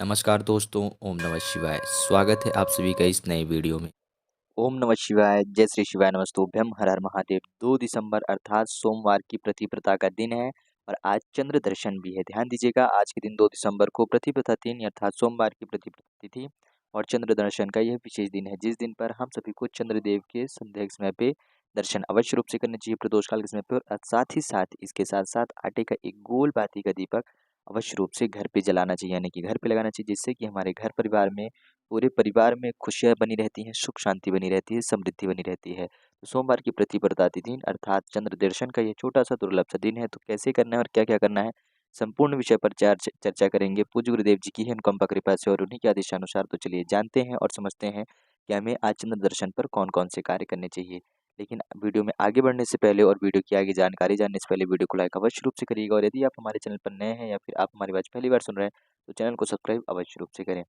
नमस्कार दोस्तों, ओम नमः शिवाय। स्वागत है आप सभी का इस नए वीडियो में। ओम नमः शिवाय, जय श्री शिवाय नमस्तुभ्यम, हर हर महादेव। 2 दिसंबर अर्थात सोमवार की प्रतिपदा का दिन है और आज चंद्र दर्शन भी है। ध्यान दीजिएगा, आज के दिन 2 दिसंबर को प्रतिपदा दिन अर्थात सोमवार की प्रतिपदा तिथि और चंद्र दर्शन का यह विशेष दिन है, जिस दिन पर हम सभी को चंद्रदेव के संध्या के समय पे दर्शन अवश्य रूप से करने चाहिए प्रदोष काल के समय पे। और साथ ही साथ इसके साथ-साथ आटे का एक गोल बाती का दीपक अवश्य रूप से घर पे जलाना चाहिए, यानी कि घर पे लगाना चाहिए, जिससे कि हमारे घर परिवार में पूरे परिवार में खुशियाँ बनी रहती हैं, सुख शांति बनी रहती है, समृद्धि बनी रहती है। तो सोमवार की प्रतिपदा तिथि अर्थात चंद्र दर्शन का ये छोटा-सा दुर्लभ सा दिन है, तो कैसे करना है और क्या-क्या करना है, संपूर्ण विषय पर चर्चा करेंगे। पूज्य गुरुदेव जी की है अनुकंपा कृपा से और उन्हीं के आदेशानुसार। तो चलिए जानते हैं और समझते हैं कि हमें आज चंद्र दर्शन पर कौन-कौन से कार्य करने चाहिए। लेकिन वीडियो में आगे बढ़ने से पहले और वीडियो की आगे जानकारी जानने से पहले वीडियो को लाइक अवश्य रूप से करिएगा और यदि आप हमारे चैनल पर नए हैं या फिर आप हमारी आवाज़ पहली बार सुन रहे हैं, तो चैनल को सब्सक्राइब अवश्य रूप से करें।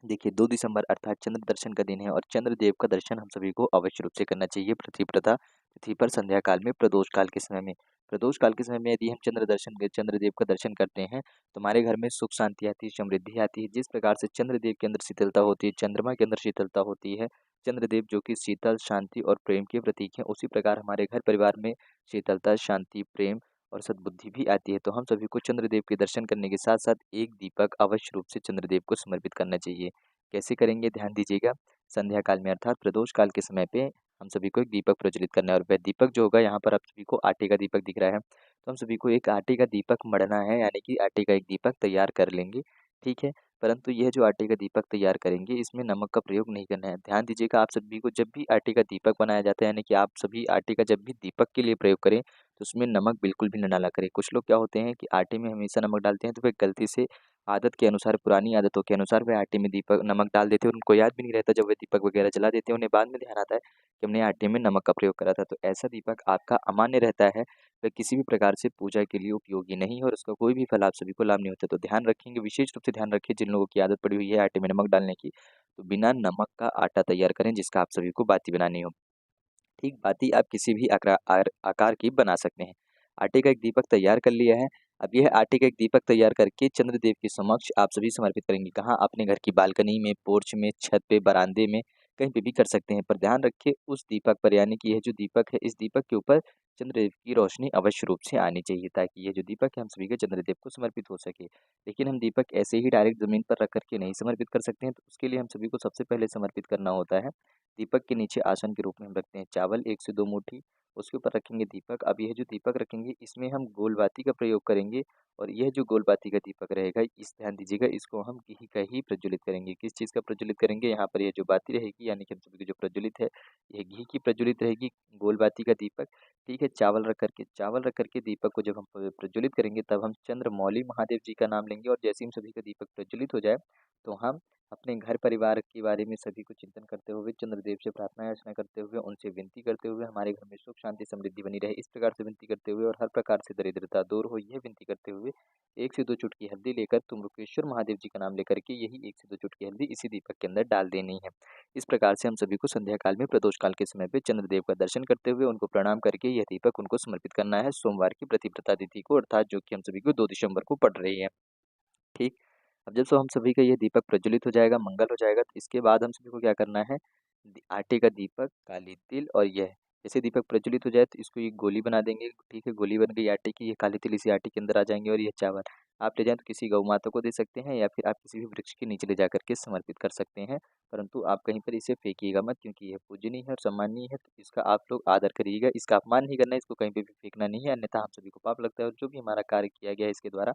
देखिए 2 दिसंबर अर्थात चंद्र दर्शन का दिन है और चंद्रदेव का दर्शन हम सभी को अवश्य रूप से करना चाहिए प्रतिपदा तिथि पर संध्या काल में प्रदोष काल के समय में। प्रदोष काल के समय में यदि हम चंद्रदेव का दर्शन करते हैं तो हमारे घर में सुख शांति आती है, समृद्धि आती है। जिस प्रकार से चंद्रदेव के अंदर शीतलता होती है, चंद्रमा के अंदर शीतलता होती है, चंद्रदेव जो कि शीतल, शांति और प्रेम के प्रतीक हैं, उसी प्रकार हमारे घर परिवार में शीतलता, शांति, प्रेम और सद्बुद्धि भी आती है। तो हम सभी को चंद्रदेव के दर्शन करने के साथ-साथ एक दीपक अवश्य रूप से चंद्रदेव को समर्पित करना चाहिए। कैसे करेंगे ध्यान दीजिएगा, संध्या काल में अर्थात प्रदोष काल के समय पे हम सभी को एक दीपक प्रज्वलित करना है और वह दीपक जो होगा, यहाँ पर आप सभी को आटे का दीपक दिख रहा है, तो हम सभी को एक आटे का दीपक मढ़ना है, यानी कि आटे का एक दीपक तैयार कर लेंगे, ठीक है। परंतु यह जो आटे का दीपक तैयार करेंगे, इसमें नमक का प्रयोग नहीं करना है। ध्यान दीजिएगा, आप सभी को जब भी आटे का दीपक बनाया जाता है, यानी कि आप सभी आटे का जब भी दीपक के लिए प्रयोग करें, तो उसमें नमक बिल्कुल भी ना डाला करें। कुछ लोग क्या होते हैं कि आटे में हमेशा नमक डालते हैं, तो वे गलती से आदत के अनुसार, पुरानी आदतों के अनुसार वे आटे में दीपक नमक डाल देते हैं और उनको याद भी नहीं रहता, जब वे दीपक वगैरह जला देते हैं, उन्हें बाद में ध्यान आता है कि हमने आटे में नमक का प्रयोग करा था। तो ऐसा दीपक आपका अमान्य रहता है, वह किसी भी प्रकार से पूजा के लिए उपयोगी नहीं है और उसका कोई भी फल आप सभी को लाभ नहीं होता। तो ध्यान रखेंगे, विशेष रूप से ध्यान रखिए, जिन लोगों की आदत पड़ी हुई है आटे में नमक डालने की, तो बिना नमक का आटा तैयार करें जिसका आप सभी को बाती बनानी हो। ठीक बाती आप किसी भी आकार की बना सकते हैं। आटे का एक दीपक तैयार कर लिया है। अब यह आटे का एक दीपक तैयार करके चंद्रदेव के समक्ष आप सभी समर्पित करेंगे। कहाँ? अपने घर की बालकनी में, पोर्च में, छत पे, बरामदे में, कहीं पे भी कर सकते हैं। पर ध्यान रखिए, उस दीपक पर, यानी कि यह जो दीपक है, इस दीपक के ऊपर चंद्रदेव की रोशनी अवश्य रूप से आनी चाहिए, ताकि यह जो दीपक है हम सभी के चंद्रदेव को समर्पित हो सके। लेकिन हम दीपक ऐसे ही डायरेक्ट ज़मीन पर रख कर के नहीं समर्पित कर सकते हैं, तो उसके लिए हम सभी को सबसे पहले समर्पित करना होता है, दीपक के नीचे आसन के रूप में हम रखते हैं चावल 1 से 2 मुट्ठी, उसके ऊपर रखेंगे दीपक। अब यह जो दीपक रखेंगे, इसमें हम गोलबाती का प्रयोग करेंगे और यह जो गोलबाती का दीपक रहेगा, इस ध्यान दीजिएगा, इसको हम घी का ही प्रज्वलित करेंगे। किस चीज़ का प्रज्वलित करेंगे? यहाँ पर यह जो बाती रहेगी, यानी कि हम सभी की जो प्रज्वलित है, यह घी की प्रज्वलित रहेगी, गोलबाती का दीपक, ठीक है। चावल रख कर के दीपक को जब हम प्रज्वलित करेंगे, तब हम चंद्रमौली महादेव जी का नाम लेंगे और जैसे ही हम सभी का दीपक प्रज्वलित हो जाए, तो हम अपने घर परिवार के बारे में सभी को चिंतन करते हुए, चंद्रदेव से प्रार्थना याचना करते हुए, उनसे विनती करते हुए, हमारे घर में सुख शांति समृद्धि बनी रहे, इस प्रकार से विनती करते हुए और हर प्रकार से दरिद्रता दूर हो, यह विनती करते हुए 1 से 2 चुटकी हल्दी लेकर त्र्यंबकेश्वर महादेव जी का नाम लेकर के यही 1 से 2 चुटकी हल्दी इसी दीपक के अंदर डाल देनी है। इस प्रकार से हम सभी को संध्या काल में प्रदोष काल के समय पे चंद्रदेव का दर्शन करते हुए, उनको प्रणाम करके यह दीपक उनको समर्पित करना है सोमवार की प्रतिपदा तिथि को, अर्थात जो कि हम सभी को 2 दिसंबर को पड़ रही है। ठीक। अब जब हम सभी का ये दीपक प्रज्वलित हो जाएगा, मंगल हो जाएगा, तो इसके बाद हम सभी को क्या करना है, आटे का दीपक, काली तिल और यह, जैसे दीपक प्रज्वलित हो जाए तो इसको एक गोली बना देंगे, ठीक है। गोली बन गई आटे की, ये काली तिल इसी आटे के अंदर आ जाएंगे और ये चावल आप ले जाएं तो किसी गौ माता को दे सकते हैं या फिर आप किसी भी वृक्ष के नीचे ले जा करके समर्पित कर सकते हैं। परंतु आप कहीं पर इसे फेंकिएगा मत, क्योंकि यह पूजनीय है और सम्माननीय है, तो इसका आप लोग आदर करिएगा। इसका अपमान नहीं करना है, इसको कहीं पे भी फेंकना नहीं है, अन्यथा हम सभी को पाप लगता है और जो भी हमारा कार्य किया गया है इसके द्वारा,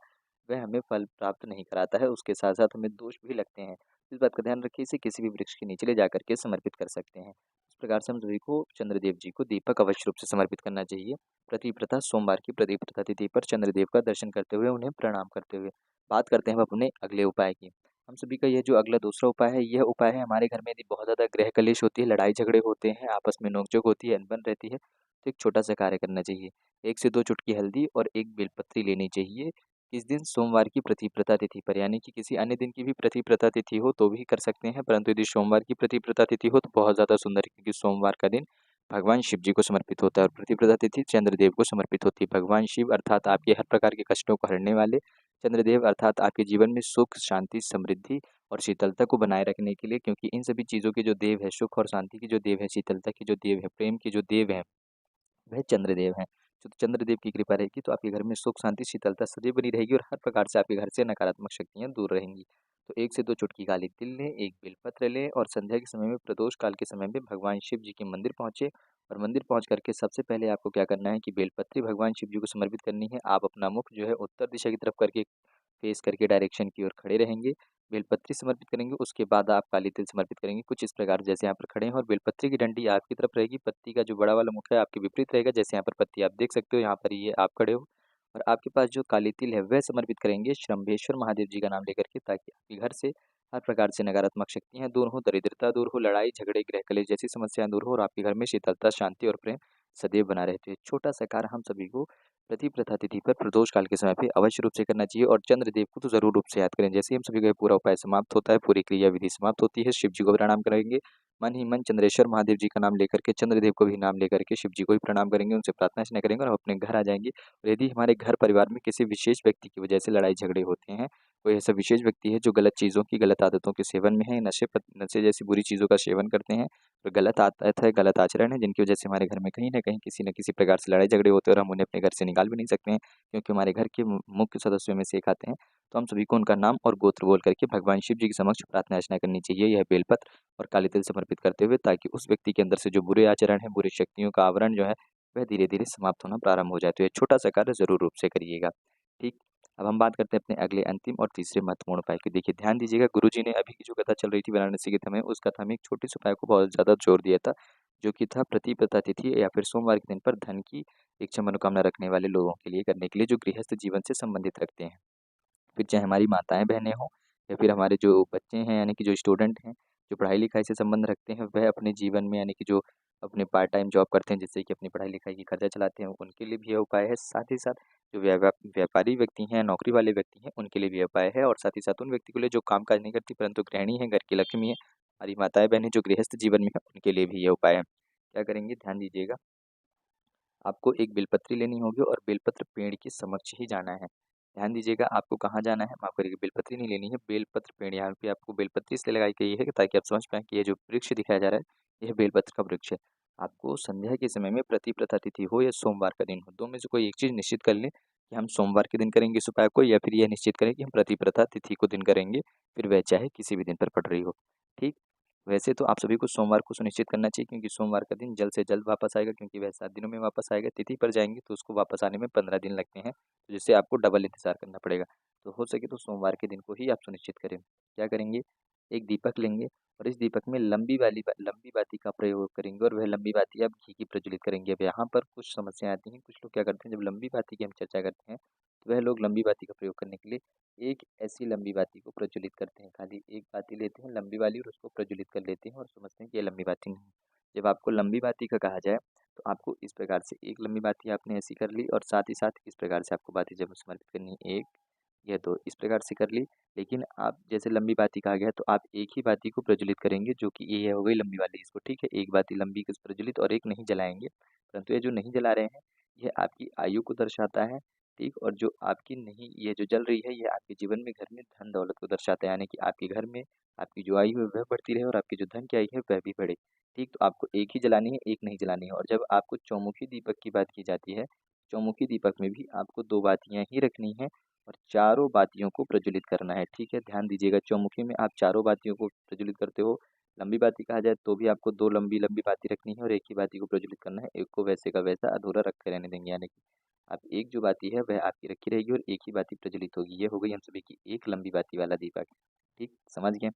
वह हमें फल प्राप्त नहीं कराता है, उसके साथ-साथ हमें दोष भी लगते हैं। इस बात का ध्यान रखिए, इसे किसी भी वृक्ष के नीचे ले जाकर के समर्पित कर सकते हैं। इस प्रकार से हम सभी को चंद्रदेव जी को दीपक अवश्य रूप से समर्पित करना चाहिए। प्रतिप्रथा सोमवार की प्रतिप्रथा तिथि पर चंद्रदेव का दर्शन करते हुए, उन्हें प्रणाम करते हुए। बात करते हैं अब अपने अगले उपाय की। हम सभी का यह जो अगला दूसरा उपाय है, यह उपाय है हमारे घर में यदि बहुत ज़्यादा गृह कलेश होती है, लड़ाई-झगड़े होते हैं, आपस में नोक-झोंक होती है, अनबन रहती है, तो एक छोटा-सा कार्य करना चाहिए। 1 से 2 चुटकी हल्दी और 1 बेलपत्री लेनी चाहिए। किस दिन? सोमवार की प्रतिप्रता तिथि पर, यानी कि किसी अन्य दिन की भी प्रतिप्रता तिथि हो तो भी कर सकते हैं, परंतु यदि सोमवार की प्रतिप्रता तिथि हो तो बहुत ज़्यादा सुंदर है, क्योंकि सोमवार का दिन भगवान शिव जी को समर्पित होता है और प्रतिपदा तिथि चंद्रदेव को समर्पित होती है। भगवान शिव अर्थात आपके हर प्रकार के कष्टों को हरने वाले, चंद्रदेव अर्थात आपके जीवन में सुख, शांति, समृद्धि और शीतलता को बनाए रखने के लिए, क्योंकि इन सभी चीज़ों के जो देव है, सुख और शांति की जो देव है, शीतलता की जो देव है, प्रेम की जो देव है, वह चंद्रदेव हैं। तो चंद्रदेव की कृपा रहेगी तो आपके घर में सुख, शांति, शीतलता सदैव बनी रहेगी और हर प्रकार से आपके घर से नकारात्मक शक्तियाँ दूर रहेंगी। तो 1 से 2 चुटकी काली तिल लें, 1 बेलपत्र लें और संध्या के समय में प्रदोष काल के समय में भगवान शिव जी के मंदिर पहुँचे और मंदिर पहुँच कर के सबसे पहले आपको क्या करना है कि बेलपत्री भगवान शिव जी को समर्पित करनी है। आप अपना मुख जो है उत्तर दिशा की तरफ करके फेस करके डायरेक्शन की ओर खड़े रहेंगे। बेलपत्री समर्पित करेंगे, उसके बाद आप काली तिल समर्पित करेंगे। कुछ इस प्रकार जैसे यहाँ पर खड़े हैं और बेलपत्री की डंडी आपकी तरफ रहेगी, पत्ती का जो बड़ा वाला मुख है आपके विपरीत रहेगा। जैसे यहाँ पर पत्ती आप देख सकते हो, यहाँ पर ये आप खड़े हो और आपके पास जो काली तिल है वह समर्पित करेंगे शंभेश्वर महादेव जी का नाम लेकर के, ताकि आपके घर से हर प्रकार से नकारात्मक शक्तियाँ दूर हो, दरिद्रता दूर हो, लड़ाई झगड़े गृह कलेश जैसी समस्याएं दूर हो और आपके घर में शीतलता, शांति और प्रेम सदैव बना रहते हैं। छोटा सा कार्य हम सभी को प्रति प्रथा तिथि पर प्रदोष काल के समय पे अवश्य रूप से करना चाहिए और चंद्रदेव को तो जरूर रूप से याद करें। जैसे ही हम सभी का ये पूरा उपाय समाप्त होता है, पूरी क्रिया विधि समाप्त होती है, शिव जी को प्रणाम करेंगे। मन ही मन चंद्रेश्वर महादेव जी का नाम लेकर के, चंद्रदेव को भी नाम लेकर के शिव जी को भी प्रणाम करेंगे, उनसे प्रार्थना अर्चना करेंगे और हम अपने घर आ जाएंगे। और यदि हमारे घर परिवार में किसी विशेष व्यक्ति की वजह से लड़ाई झगड़े होते हैं, कोई ऐसा विशेष व्यक्ति है जो गलत चीज़ों की, गलत आदतों के सेवन में है, नशे जैसी बुरी चीज़ों का सेवन करते हैं, तो गलत आदत है, गलत आचरण है, जिनकी वजह से हमारे घर में कहीं न किसी प्रकार से लड़ाई झगड़े होते हैं और हम उन्हें अपने घर से निकाल भी नहीं सकते हैं, क्योंकि हमारे घर के मुख्य सदस्यों में से एक आते हैं। तो हम सभी को उनका नाम और गोत्र बोल करके भगवान शिव जी के समक्ष प्रार्थना अर्चना करनी चाहिए, यह बेलपत्र और काली तिल समर्पित करते हुए, ताकि उस व्यक्ति के अंदर से जो बुरे आचरण है, बुरी शक्तियों का आवरण जो है, वह धीरे-धीरे समाप्त होना प्रारंभ हो जाए। तो ये छोटा-सा कार्य ज़रूर रूप से करिएगा। ठीक, अब हम बात करते हैं अपने अगले अंतिम और तीसरे महत्वपूर्ण उपाय की। देखिए ध्यान दीजिएगा, गुरुजी ने अभी की जो कथा चल रही थी वाराणसी के समय, उस कथा में एक छोटे से उपाय को बहुत ज़्यादा जोर दिया था, जो कि था प्रतिपदा तिथि या फिर सोमवार के दिन पर धन की इच्छा मनोकामना रखने वाले लोगों के लिए करने के लिए, जो गृहस्थ जीवन से संबंधित रखते हैं। फिर चाहे हमारी माताएँ बहनें हों या फिर हमारे जो बच्चे हैं, यानी कि जो स्टूडेंट हैं, जो पढ़ाई-लिखाई से संबंध रखते हैं, वह अपने जीवन में यानी कि जो अपने पार्ट टाइम जॉब करते हैं जिससे कि अपनी पढ़ाई-लिखाई की खर्चा चलाते हैं, उनके लिए भी यह उपाय है। साथ ही साथ जो व्यापारी व्यक्ति हैं, नौकरी वाले व्यक्ति हैं, उनके लिए भी यह उपाय है और साथ ही साथ उन व्यक्ति के लिए जो काम-काज नहीं करती परंतु गृहिणी हैं, घर की लक्ष्मी हैं, हमारी माताएँ-बहनें जो गृहस्थ जीवन में हैं, उनके लिए भी ये उपाय है। क्या करेंगे, ध्यान दीजिएगा। आपको एक बेलपत्री लेनी होगी और बेलपत्र पेड़ के समक्ष ही जाना है। ध्यान दीजिएगा, आपको कहाँ जाना है, माफ़ करिएगा, बेलपत्री नहीं लेनी है, बेलपत्र पेड़। यहाँ पे आपको बेलपत्री इसलिए लगाई गई है ताकि आप समझ पाएँ कि ये जो वृक्ष दिखाया जा रहा है, यह बेलपत्र का वृक्ष है। आपको संध्या के समय में प्रतिप्रथा तिथि हो या सोमवार का दिन हो, 2 में से कोई एक चीज़ निश्चित कर लें कि हम सोमवार के दिन करेंगे इस उपाय को, या फिर यह निश्चित करें कि हम प्रतिप्रथा तिथि को दिन करेंगे, फिर वह चाहे किसी भी दिन पर पड़ रही हो। ठीक? वैसे तो आप सभी को सोमवार को सुनिश्चित करना चाहिए, क्योंकि सोमवार का दिन जल्द से जल्द वापस आएगा, क्योंकि वह 7 दिनों में वापस आएगा। तिथि पर जाएँगे तो उसको वापस आने में 15 दिन लगते हैं, तो जिससे आपको डबल इंतज़ार करना पड़ेगा। तो हो सके तो सोमवार के दिन को ही आप सुनिश्चित करें। क्या करेंगे, एक दीपक लेंगे और इस दीपक में लंबी बाती का प्रयोग करेंगे और वह लंबी बाती आप घी की प्रज्वलित करेंगे। अब यहाँ पर कुछ समस्याएँ आती हैं, कुछ लोग क्या करते हैं, जब लंबी बाती की हम चर्चा करते हैं, तो वह लोग लंबी बाती का प्रयोग करने के लिए एक ऐसी लंबी बाती को प्रज्वलित करते हैं, खाली एक बाती लेते हैं लंबी वाली और उसको प्रज्वलित कर लेते हैं और समझते हैं कि ये लंबी बाती नहीं है। जब आपको लंबी बाती का कहा जाए तो आपको इस प्रकार से एक लंबी बाती आपने ऐसी कर ली और साथ ही साथ इस प्रकार से आपको बाती जब समर्पित करनी है, एक या दो, इस प्रकार से कर ली। लेकिन आप जैसे लंबी बाती कहा गया तो आप एक ही बाती को प्रज्वलित करेंगे, जो कि ये हो गई लंबी वाली, इसको ठीक है, एक बाती लंबी को प्रज्वलित और एक नहीं जलाएंगे। परंतु ये जो नहीं जला रहे हैं, यह आपकी आयु को दर्शाता है। ठीक, और जो आपकी नहीं, ये जो जल रही है, ये आपके जीवन में, घर में धन दौलत को दर्शाता है, यानी कि आपके घर में आपकी जो आयु है वह बढ़ती रहे और आपकी जो धन की आयु है वह भी बढ़े। ठीक, तो आपको एक ही जलानी है, एक नहीं जलानी है। और जब आपको चौमुखी दीपक की बात की जाती है, चौमुखी दीपक में भी आपको 2 बातियाँ ही रखनी है और चारों बातियों को प्रज्वलित करना है। ठीक है, ध्यान दीजिएगा, चौमुखी में आप चारों बातियों को प्रज्वलित करते हो। लंबी बाती कहा जाए तो भी आपको 2 लंबी लंबी बाती रखनी है और एक ही बाती को प्रज्वलित करना है। एक को वैसे का वैसा अधूरा रख के रहने देंगे, यानी कि अब एक जो बाती है वह आपकी रखी रहेगी और एक ही बाती प्रज्वलित होगी। ये हो गई हम सभी की एक लंबी बाती वाला दीपक। ठीक, समझ गए?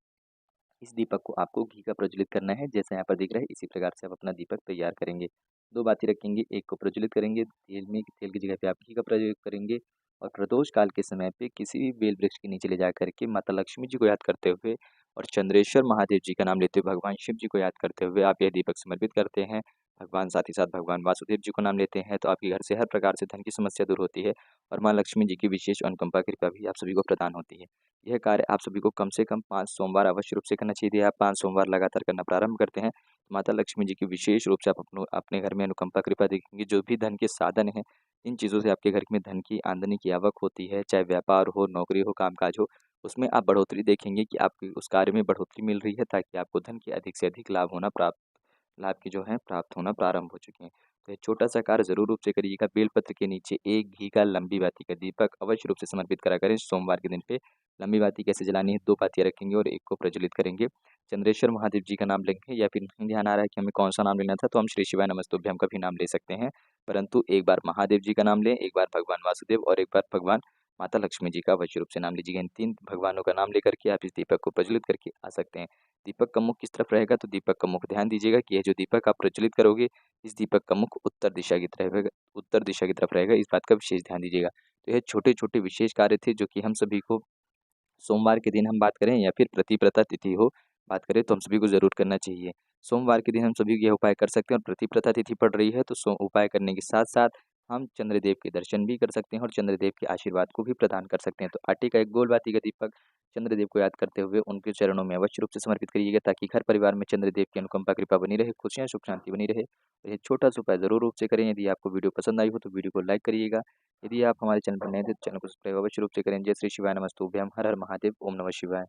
इस दीपक को आपको घी का प्रज्वलित करना है, जैसा यहाँ पर दिख रहा है, इसी प्रकार से आप अपना दीपक तैयार करेंगे। 2 बाती रखेंगे, एक को प्रज्वलित करेंगे, तेल की जगह पे आप घी का प्रयोग करेंगे और प्रदोष काल के समय पे किसी भी बेल वृक्ष के नीचे ले जा कर के माता लक्ष्मी जी को याद करते हुए और चंद्रेश्वर महादेव जी का नाम लेते हुए, भगवान शिव जी को याद करते हुए आप यह दीपक समर्पित करते हैं। भगवान, साथ ही साथ भगवान वासुदेव जी को नाम लेते हैं, तो आपके घर से हर प्रकार से धन की समस्या दूर होती है और माँ लक्ष्मी जी की विशेष अनुकंपा कृपा भी आप सभी को प्रदान होती है। यह कार्य आप सभी को कम से कम 5 सोमवार अवश्य रूप से करना चाहिए। यदि आप 5 सोमवार लगातार करना प्रारंभ करते हैं माता लक्ष्मी जी की विशेष रूप से आप अपने घर में अनुकंपा कृपा देखेंगे। जो भी धन के साधन हैं, इन चीज़ों से आपके घर में धन की आमदनी की आवक होती है, चाहे व्यापार हो, नौकरी हो, कामकाज हो, उसमें आप बढ़ोतरी देखेंगे कि आपकी उस कार्य में बढ़ोतरी मिल रही है, ताकि आपको धन के अधिक से अधिक लाभ की जो है प्राप्त होना प्रारंभ हो चुके हैं। तो एक छोटा-सा कार्य ज़रूर रूप से करिएगा। बेलपत्र के नीचे एक घी का लंबी बाती का दीपक अवश्य रूप से समर्पित करा करें सोमवार के दिन पे। लंबी बाती कैसे जलानी है, 2 बातियाँ रखेंगे और एक को प्रज्वलित करेंगे। चंद्रेश्वर महादेव जी का नाम लेंगे, या फिर नहीं ध्यान आ रहा है कि हमें कौन-सा नाम लेना था, तो हम श्री शिवाय नमस्तुभ्यम का भी नाम ले सकते हैं। परंतु एक बार महादेव जी का नाम लें, एक बार भगवान वासुदेव और एक बार भगवान माता लक्ष्मी जी का अवश्य रूप से नाम लीजिएगा। इन 3 भगवानों का नाम लेकर के आप इस दीपक को प्रज्वलित करके आ सकते हैं। दीपक का मुख किस तरफ रहेगा, तो दीपक का मुख ध्यान दीजिएगा कि यह जो दीपक आप प्रज्वलित करोगे, इस दीपक का मुख उत्तर दिशा की तरफ रहेगा। इस बात का विशेष ध्यान दीजिएगा। तो यह छोटे-छोटे विशेष कार्य थे, जो कि हम सभी को सोमवार के दिन हम बात करें या फिर प्रतिव्रता तिथि हो, बात करें तो हम सभी को ज़रूर करना चाहिए। सोमवार के दिन हम सभी यह उपाय कर सकते हैं, और प्रतिव्रता तिथि पड़ रही है तो उपाय करने के साथ-साथ हम चंद्रदेव के दर्शन भी कर सकते हैं और चंद्रदेव के आशीर्वाद को भी प्रदान कर सकते हैं। तो आटे का एक गोल बाती का दीपक चंद्रदेव को याद करते हुए उनके चरणों में अवश्य रूप से समर्पित करिएगा, ताकि घर परिवार में चंद्रदेव की अनुकंपा कृपा बनी रहे, खुशियाँ सुख शांति बनी रहे। तो ये छोटा-सा उपाय ज़रूर रूप से करें। यदि आपको वीडियो पसंद आई हो तो वीडियो को लाइक करिएगा। यदि आप हमारे चैनल पर नए थे तो चैनल को सब्सक्राइब अवश्य रूप से करें। जय श्री शिवाय नमस्तुभ्यम। हर हर महादेव। ओम नमः शिवाय।